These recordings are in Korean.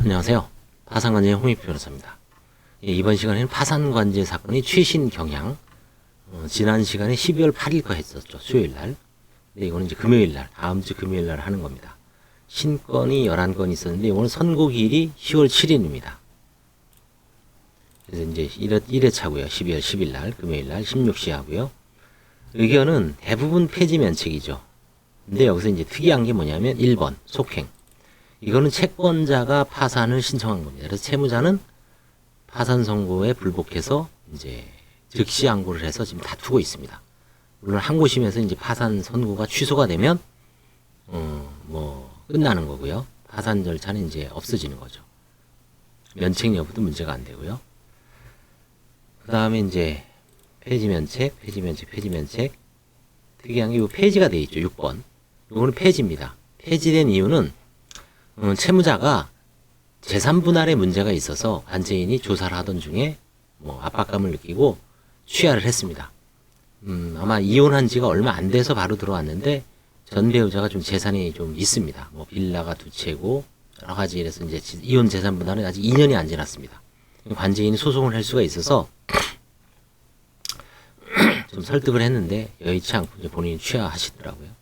안녕하세요. 파산관제의 홍익 변호사입니다. 이번 시간에는 파산관제 사건의 최신 경향, 지난 시간에 12월 8일 거 했었죠. 수요일날. 근데 이거는 이제 금요일날, 다음 주 금요일날 하는 겁니다. 신건이 11건 있었는데, 이거는 선고기일이 10월 7일입니다. 그래서 이제 1회 차고요. 12월 10일날, 금요일날 16시 하고요. 의견은 대부분 폐지 면책이죠. 근데 여기서 이제 특이한 게 뭐냐면 1번, 속행. 이거는 채권자가 파산을 신청한 겁니다. 그래서 채무자는 파산 선고에 불복해서 이제 즉시 항고를 해서 지금 다투고 있습니다. 물론 항고심에서 이제 파산 선고가 취소가 되면 끝나는 거고요. 파산 절차는 이제 없어지는 거죠. 면책 여부도 문제가 안 되고요. 그 다음에 이제 폐지 면책. 특이한 게 이 폐지가 돼 있죠. 6번. 이거는 폐지입니다. 폐지된 이유는 채무자가 재산 분할에 문제가 있어서 관제인이 조사를 하던 중에 압박감을 느끼고 취하를 했습니다. 아마 이혼한 지가 얼마 안 돼서 바로 들어왔는데 전 배우자가 좀 재산이 좀 있습니다. 빌라가 2채고 여러 가지 이래서 이제 이혼 재산 분할은 아직 2년이 안 지났습니다. 관제인이 소송을 할 수가 있어서 좀 설득을 했는데 여의치 않고 이제 본인이 취하하시더라고요.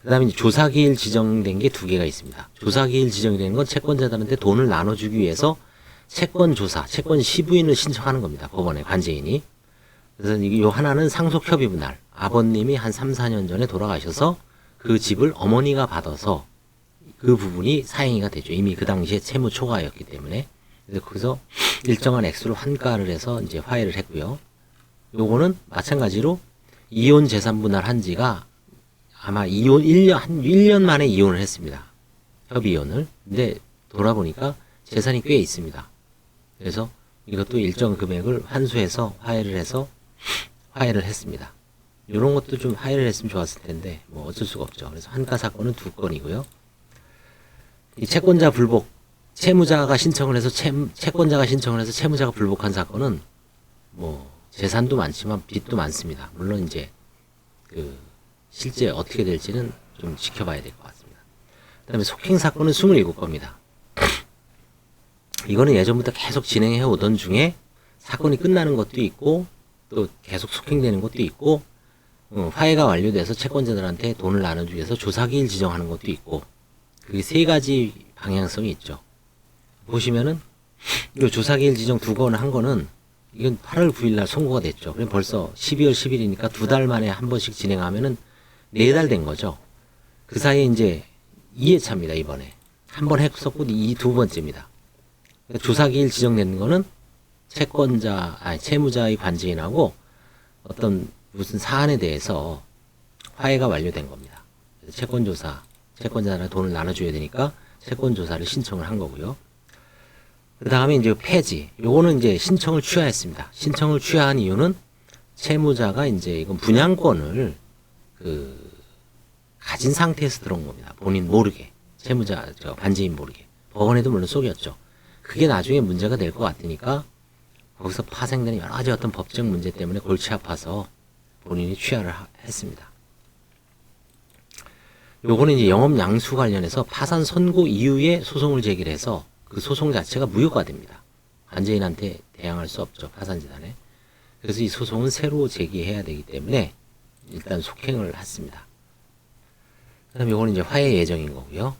그 다음에 조사기일 지정된 게 2개가 있습니다. 조사기일 지정이 되는 건 채권자들한테 돈을 나눠주기 위해서 채권조사, 채권 시부인을 신청하는 겁니다. 법원에 관제인이. 그래서 이 하나는 상속협의 분할. 아버님이 한 3, 4년 전에 돌아가셔서 그 집을 어머니가 받아서 그 부분이 사행위가 되죠. 이미 그 당시에 채무 초과였기 때문에. 그래서 거기서 일정한 액수를 환가를 해서 이제 화해를 했고요. 요거는 마찬가지로 이혼 재산 분할 한 지가 아마 이혼 1년 만에 이혼을 했습니다. 협의 이혼을. 근데 돌아보니까 재산이 꽤 있습니다. 그래서 이것도 일정 금액을 환수해서 화해를 했습니다. 이런 것도 좀 화해를 했으면 좋았을 텐데 어쩔 수가 없죠. 그래서 환가 사건은 2건이고요. 이 채권자 불복, 채무자가 신청을 해서 채권자가 신청을 해서 채무자가 불복한 사건은 재산도 많지만 빚도 많습니다. 물론 이제 실제 어떻게 될지는 좀 지켜봐야 될 것 같습니다. 그 다음에 속행 사건은 27건입니다. 이거는 예전부터 계속 진행해 오던 중에 사건이 끝나는 것도 있고 또 계속 속행되는 것도 있고 화해가 완료돼서 채권자들한테 돈을 나눠주기 위해서 조사기일 지정하는 것도 있고 그게 3가지 방향성이 있죠. 보시면은 이 조사기일 지정 2건 한 거는 이건 8월 9일 날 선고가 됐죠. 그럼 벌써 12월 10일이니까 2달 만에 한 번씩 진행하면은 4달 된 거죠. 그 사이에 이제 2회차입니다, 이번에. 한 번 했었고, 이 2번째입니다. 그러니까 조사기일 지정되는 거는 채무자의 관제인하고 어떤 무슨 사안에 대해서 화해가 완료된 겁니다. 그래서 채권자한테 돈을 나눠줘야 되니까 채권조사를 신청을 한 거고요. 그 다음에 이제 폐지. 요거는 이제 신청을 취하했습니다. 신청을 취하한 이유는 채무자가 이제 이건 분양권을 가진 상태에서 들어온 겁니다. 본인 모르게. 관제인 모르게. 법원에도 물론 속였죠. 그게 나중에 문제가 될 것 같으니까 거기서 파생되는 여러 가지 어떤 법적 문제 때문에 골치 아파서 본인이 취하를 했습니다. 요거는 이제 영업 양수 관련해서 파산 선고 이후에 소송을 제기를 해서 그 소송 자체가 무효가 됩니다. 관제인한테 대항할 수 없죠. 파산재단에. 그래서 이 소송은 새로 제기해야 되기 때문에 일단 속행을 했습니다. 그 다음에 요거는 이제 화해 예정인 거고요.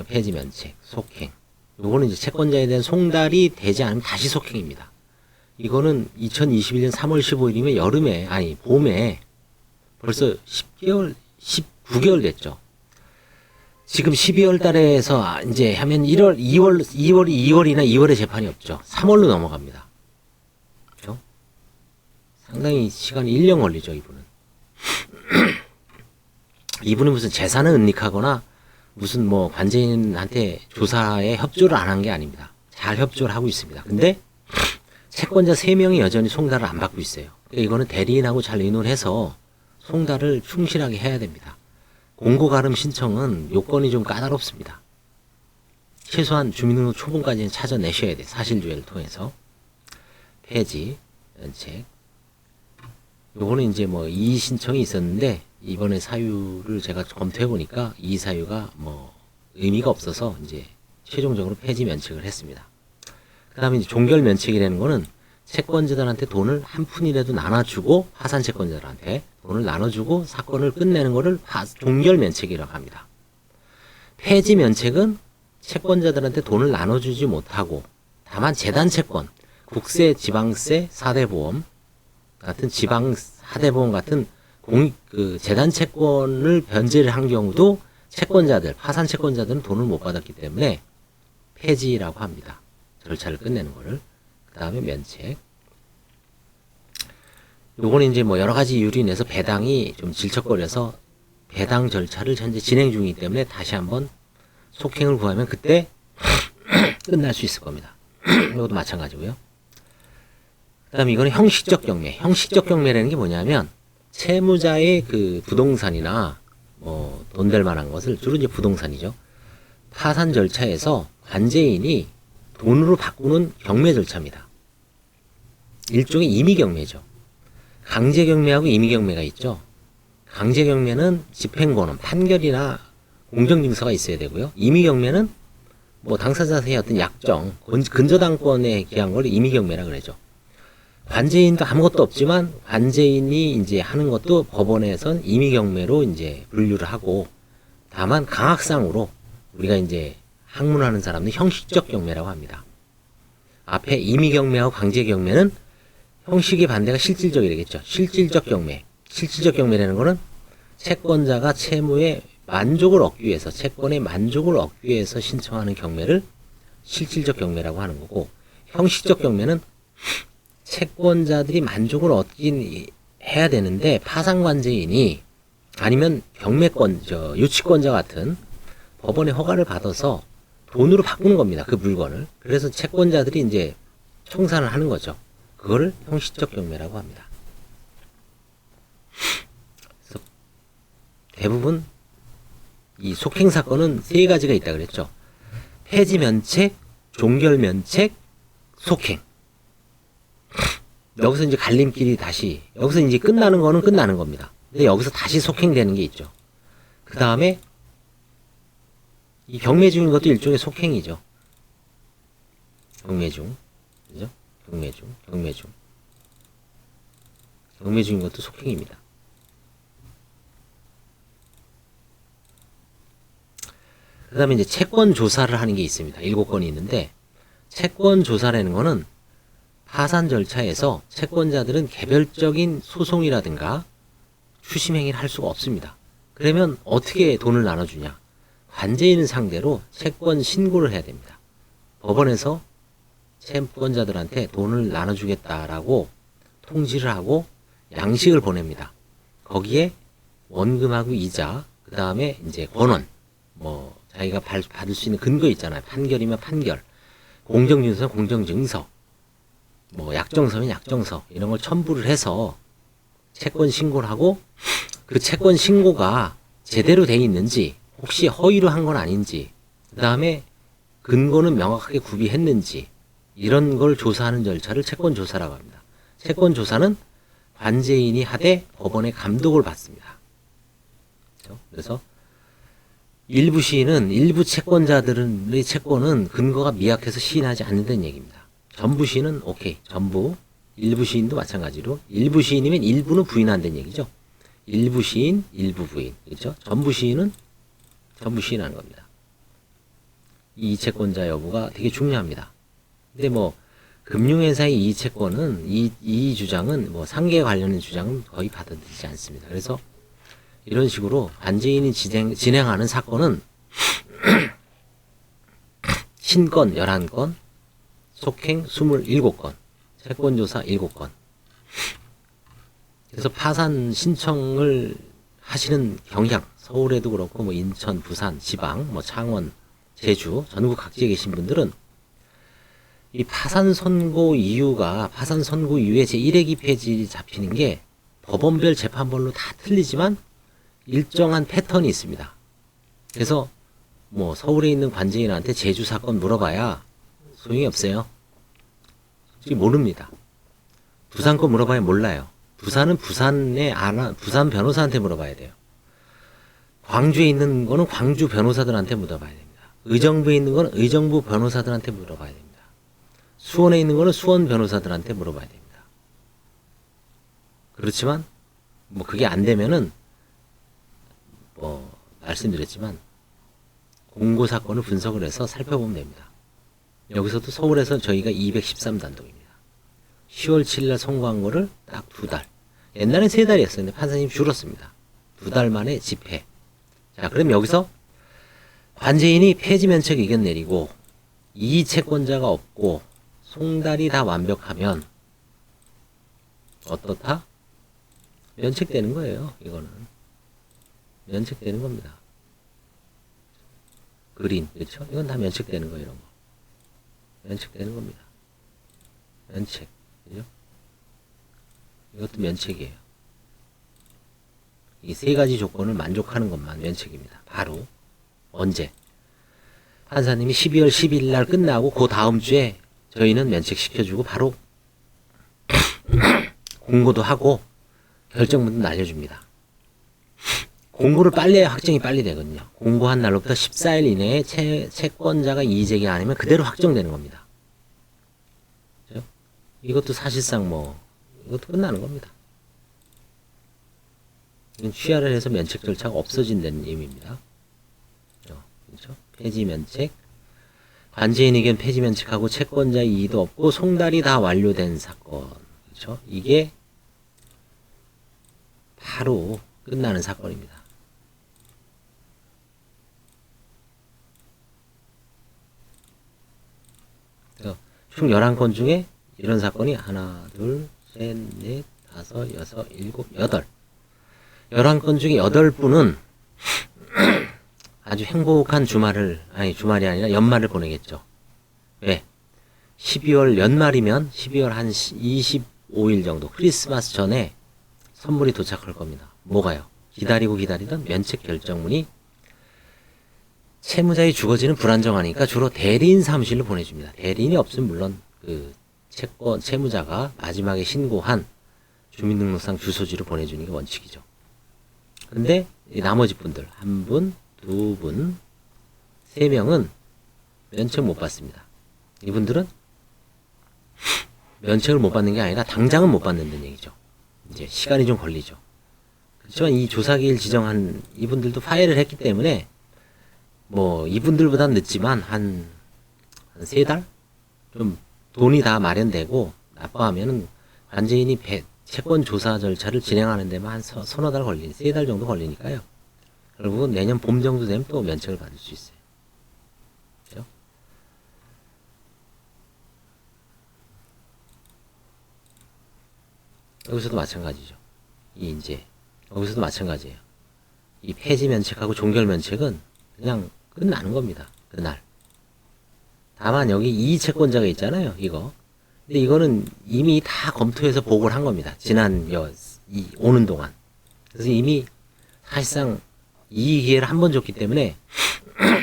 폐지 면책, 속행. 요거는 이제 채권자에 대한 송달이 되지 않으면 다시 속행입니다. 이거는 2021년 3월 15일이면 봄에 벌써 19개월 됐죠. 지금 12월 달에서 이제 하면 2월이나 2월에 재판이 없죠. 3월로 넘어갑니다. 그렇죠? 상당히 시간이 1년 걸리죠, 이분은. 이분은 무슨 재산을 은닉하거나 무슨 관제인한테 조사에 협조를 안 한 게 아닙니다. 잘 협조를 하고 있습니다. 근데 채권자 3명이 여전히 송달을 안 받고 있어요. 그러니까 이거는 대리인하고 잘 의논해서 송달을 충실하게 해야 됩니다. 공고 가름 신청은 요건이 좀 까다롭습니다. 최소한 주민등록 초본까지는 찾아내셔야 돼. 사실조회를 통해서. 폐지, 면책. 요거는 이제 이의 신청이 있었는데 이번에 사유를 제가 검토해 보니까 이의 사유가 의미가 없어서 이제 최종적으로 폐지 면책을 했습니다. 그 다음에 이제 종결 면책이라는 거는 채권자들한테 돈을 한 푼이라도 나눠주고, 파산 채권자들한테 돈을 나눠주고 사건을 끝내는 거를 종결 면책이라고 합니다. 폐지 면책은 채권자들한테 돈을 나눠주지 못하고 다만 재단 채권, 국세, 지방세, 사대보험 같은 지방 사대보험 같은 재단 채권을 변제를 한 경우도 채권자들, 파산 채권자들은 돈을 못 받았기 때문에 폐지라고 합니다. 절차를 끝내는 거를. 그 다음에 면책. 요거는 이제 뭐 여러 가지 이유로 인해서 배당이 좀 질척거려서 배당 절차를 현재 진행 중이기 때문에 다시 한번 속행을 구하면 그때 끝날 수 있을 겁니다. 이것도 마찬가지고요. 그 다음에 이거는 형식적 경매. 형식적 경매라는 게 뭐냐면 채무자의 그 부동산이나 뭐 돈 될 만한 것을, 주로 이제 부동산이죠. 파산 절차에서 관제인이 돈으로 바꾸는 경매 절차입니다. 일종의 임의경매죠. 강제경매하고 임의경매가 있죠. 강제경매는 집행권은 판결이나 공정증서가 있어야 되고요. 임의경매는 뭐 당사자의 어떤 약정, 근저당권에 기한 걸 임의경매라 그러죠. 관제인도 아무것도 없지만 관제인이 이제 하는 것도 법원에선 임의경매로 이제 분류를 하고, 다만 강학상으로 우리가 이제 학문하는 사람은 형식적 경매라고 합니다. 앞에 임의경매하고 강제경매는 형식의 반대가 실질적이겠죠. 실질적 경매. 실질적 경매라는 거는 채권자가 채무에 만족을 얻기 위해서, 채권의 만족을 얻기 위해서 신청하는 경매를 실질적 경매라고 하는 거고, 형식적 경매는 채권자들이 만족을 얻긴 해야 되는데 파산관제인이 아니면 경매권, 유치권자 같은 법원의 허가를 받아서 돈으로 바꾸는 겁니다. 그 물건을. 그래서 채권자들이 이제 청산을 하는 거죠. 그거를 형식적 경매라고 합니다. 그래서 대부분 이 속행 사건은 세 가지가 있다 그랬죠. 폐지 면책, 종결 면책, 속행. 여기서 이제 갈림길이 다시, 여기서 이제 끝나는 거는 끝나는 겁니다. 근데 여기서 다시 속행되는 게 있죠. 그 다음에 이 경매 중인 것도 일종의 속행이죠. 경매 중. 그죠? 경매 중. 경매 중인 것도 속행입니다. 그 다음에 이제 채권 조사를 하는 게 있습니다. 7건이 있는데, 채권 조사라는 거는 파산 절차에서 채권자들은 개별적인 소송이라든가 추심행위를 할 수가 없습니다. 그러면 어떻게 돈을 나눠주냐? 관제인을 상대로 채권 신고를 해야 됩니다. 법원에서 채권자들한테 돈을 나눠주겠다라고 통지를 하고 양식을 보냅니다. 거기에 원금하고 이자, 그 다음에 이제 권원, 뭐 자기가 받을 수 있는 근거 있잖아요. 판결이면 판결, 공정증서는 공정증서, 뭐 약정서면 약정서, 이런 걸 첨부를 해서 채권 신고를 하고, 그 채권 신고가 제대로 돼 있는지, 혹시 허위로 한 건 아닌지, 그 다음에 근거는 명확하게 구비했는지, 이런 걸 조사하는 절차를 채권 조사라고 합니다. 채권 조사는 관제인이 하되 법원의 감독을 받습니다. 그래서 일부 시인은, 일부 채권자들의 채권은 근거가 미약해서 시인하지 않는다는 얘기입니다. 전부 시인은 오케이, 전부. 일부 시인도 마찬가지로 일부 시인이면 일부는 부인한다는 얘기죠. 일부 시인, 일부 부인. 그렇죠? 전부 시인은 전부 시인하는 겁니다. 이 이채권자 여부가 되게 중요합니다. 근데 뭐 금융회사의 이채권은 이 주장은 뭐 상계 관련된 주장은 거의 받아들이지 않습니다. 그래서 이런 식으로 관제인이 진행하는 사건은 신건 11건, 속행 27건, 채권조사 7건. 그래서 파산 신청을 하시는 경향, 서울에도 그렇고 뭐 인천, 부산, 지방, 뭐 창원, 제주, 전국 각지에 계신 분들은 이 파산 선고 이유가, 파산 선고 이후에 제1회기 폐지 잡히는 게 법원별 재판별로 다 틀리지만 일정한 패턴이 있습니다. 그래서 뭐 서울에 있는 관제인한테 제주 사건 물어봐야 소용이 없어요. 솔직히 모릅니다. 부산 거 물어봐야 몰라요. 부산은 부산 변호사한테 물어봐야 돼요. 광주에 있는 거는 광주 변호사들한테 물어봐야 됩니다. 의정부에 있는 건 의정부 변호사들한테 물어봐야 됩니다. 수원에 있는 거는 수원 변호사들한테 물어봐야 됩니다. 그렇지만 뭐 그게 안 되면은 뭐 말씀드렸지만 공고 사건을 분석을 해서 살펴보면 됩니다. 여기서도 서울에서 저희가 213단독입니다. 10월 7일 날 선고한 거를 딱 2달. 옛날엔 3달이었어요. 근데 판사님 줄었습니다. 2달 만에 집행. 자, 그럼 여기서 관제인이 폐지 면책 의견 내리고 이의 채권자가 없고 송달이 다 완벽하면 어떻다? 면책되는 거예요. 이거는 면책되는 겁니다. 그린, 그렇죠? 이건 다 면책되는 거예요. 이런 거 면책되는 겁니다. 면책, 그죠? 이것도 면책이에요. 이 세 가지 조건을 만족하는 것만 면책입니다. 바로 언제? 판사님이 12월 12일 날 끝나고 그 다음 주에 저희는 면책시켜주고 바로 공고도 하고 결정문도 날려줍니다. 공고를 빨리 해야 확정이 빨리 되거든요. 공고한 날로부터 14일 이내에 채권자가 이의제기 안 하면 그대로 확정되는 겁니다. 그렇죠? 이것도 사실상 뭐 이것도 끝나는 겁니다. 이건 취하를 해서 면책 절차가 없어진다는 의미입니다. 그렇죠? 폐지 면책, 관제인 의견 폐지 면책하고 채권자 이의도 없고 송달이 다 완료된 사건, 그렇죠? 이게 바로 끝나는 사건입니다. 총 11건 중에 이런 사건이 하나, 둘, 셋, 넷, 다섯, 여섯, 일곱, 여덟. 11건 중에 8분은 아주 행복한 주말이 아니라 연말을 보내겠죠. 왜? 12월 연말이면 12월 한 25일 정도 크리스마스 전에 선물이 도착할 겁니다. 뭐가요? 기다리던 면책 결정문이 채무자의 주거지는 불안정하니까 주로 대리인 사무실로 보내줍니다. 대리인이 없으면 물론 그 채무자가 마지막에 신고한 주민등록상 주소지로 보내주는 게 원칙이죠. 근데 나머지 분들 1분, 2분, 3명은 면책 못 받습니다. 이분들은 면책을 못 받는 게 아니라 당장은 못 받는다는 얘기죠. 이제 시간이 좀 걸리죠. 그렇지만 이 조사기일 지정한 이분들도 파회를 했기 때문에 뭐 이분들보다는 늦지만 한 3달? 좀 돈이 다 마련되고 납부하면은 관제인이 채권 조사 절차를 진행하는 데만 한 서너 달 3달 정도 걸리니까요. 결국은 내년 봄 정도 되면 또 면책을 받을 수 있어요. 그렇죠? 여기서도 마찬가지죠. 여기서도 마찬가지예요. 이 폐지 면책하고 종결 면책은 그냥 끝나는 겁니다. 그날. 다만 여기 이의 채권자가 있잖아요. 이거. 근데 이거는 이미 다 검토해서 보고를 한 겁니다. 오는 동안. 그래서 이미 사실상 이의 기회를 한 번 줬기 때문에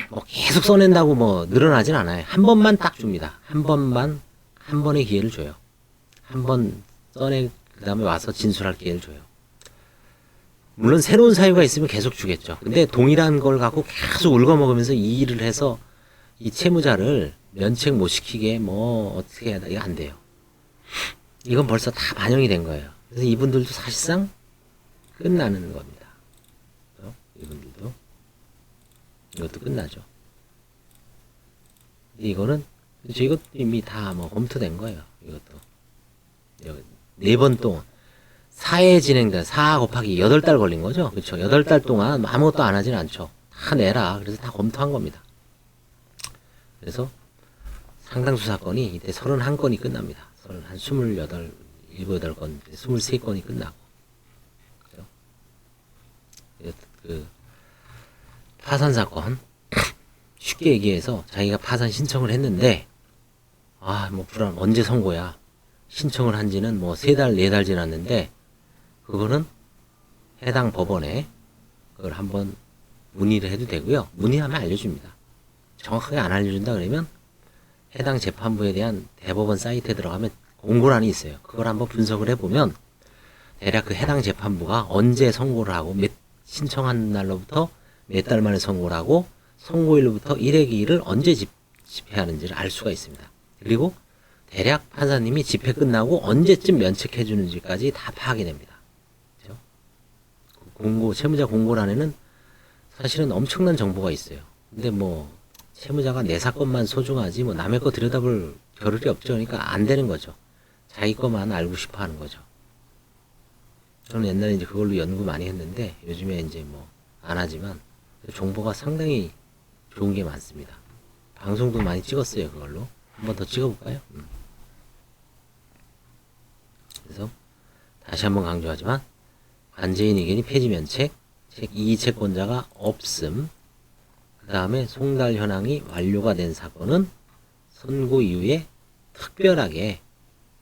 뭐 계속 써낸다고 뭐 늘어나진 않아요. 한 번만 딱 줍니다. 한 번의 기회를 줘요. 한 번 써내, 그 다음에 와서 진술할 기회를 줘요. 물론 새로운 사유가 있으면 계속 주겠죠. 근데 동일한 걸 갖고 계속 울거먹으면서 이 일을 해서 이 채무자를 면책 못 시키게 뭐 어떻게 해야 돼? 이거 안 돼요. 이건 벌써 다 반영이 된 거예요. 그래서 이분들도 사실상 끝나는 겁니다. 이분들도 이것도 끝나죠. 이거는 이것도 이미 다 뭐 검토된 거예요. 이것도 4번 동안 사회 진행된 4 곱하기 8달 걸린 거죠. 그렇죠. 8달 동안 아무것도 안 하진 않죠. 다 내라. 그래서 다 검토한 겁니다. 그래서 상당수 사건이 이때 31건이 끝납니다. 한 28, 7건, 23건이 끝나고. 그 파산 사건 쉽게 얘기해서 자기가 파산 신청을 했는데 언제 선고야? 신청을 한 지는 뭐 3달, 4달 지났는데 그거는 해당 법원에 그걸 한번 문의를 해도 되고요. 문의하면 알려줍니다. 정확하게 안 알려준다 그러면 해당 재판부에 대한 대법원 사이트에 들어가면 공고란이 있어요. 그걸 한번 분석을 해보면 대략 그 해당 재판부가 언제 선고를 하고 신청한 날로부터 몇 달 만에 선고를 하고 선고일로부터 1회 기일을 언제 집행하는지를 알 수가 있습니다. 그리고 대략 판사님이 집회 끝나고 언제쯤 면책해 주는지까지 다 파악이 됩니다. 그렇죠? 공고, 채무자 공고란에는 사실은 엄청난 정보가 있어요. 근데 뭐 채무자가 내 사건만 소중하지 뭐 남의 거 들여다볼 겨를이 없죠. 그러니까 안 되는 거죠. 자기 것만 알고 싶어 하는 거죠. 저는 옛날에 이제 그걸로 연구 많이 했는데 요즘에 이제 뭐 안 하지만 정보가 상당히 좋은 게 많습니다. 방송도 많이 찍었어요. 그걸로. 한번 더 찍어볼까요? 그래서 다시 한번 강조하지만 관제인 의견이 폐지 면책, 이의 채권자가 없음, 그 다음에 송달 현황이 완료가 된 사건은 선고 이후에 특별하게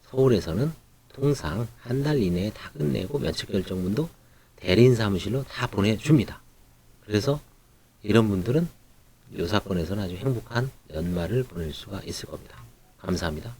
서울에서는 통상 한 달 이내에 다 끝내고 면책 결정문도 대리인 사무실로 다 보내줍니다. 그래서 이런 분들은 이 사건에서는 아주 행복한 연말을 보낼 수가 있을 겁니다. 감사합니다.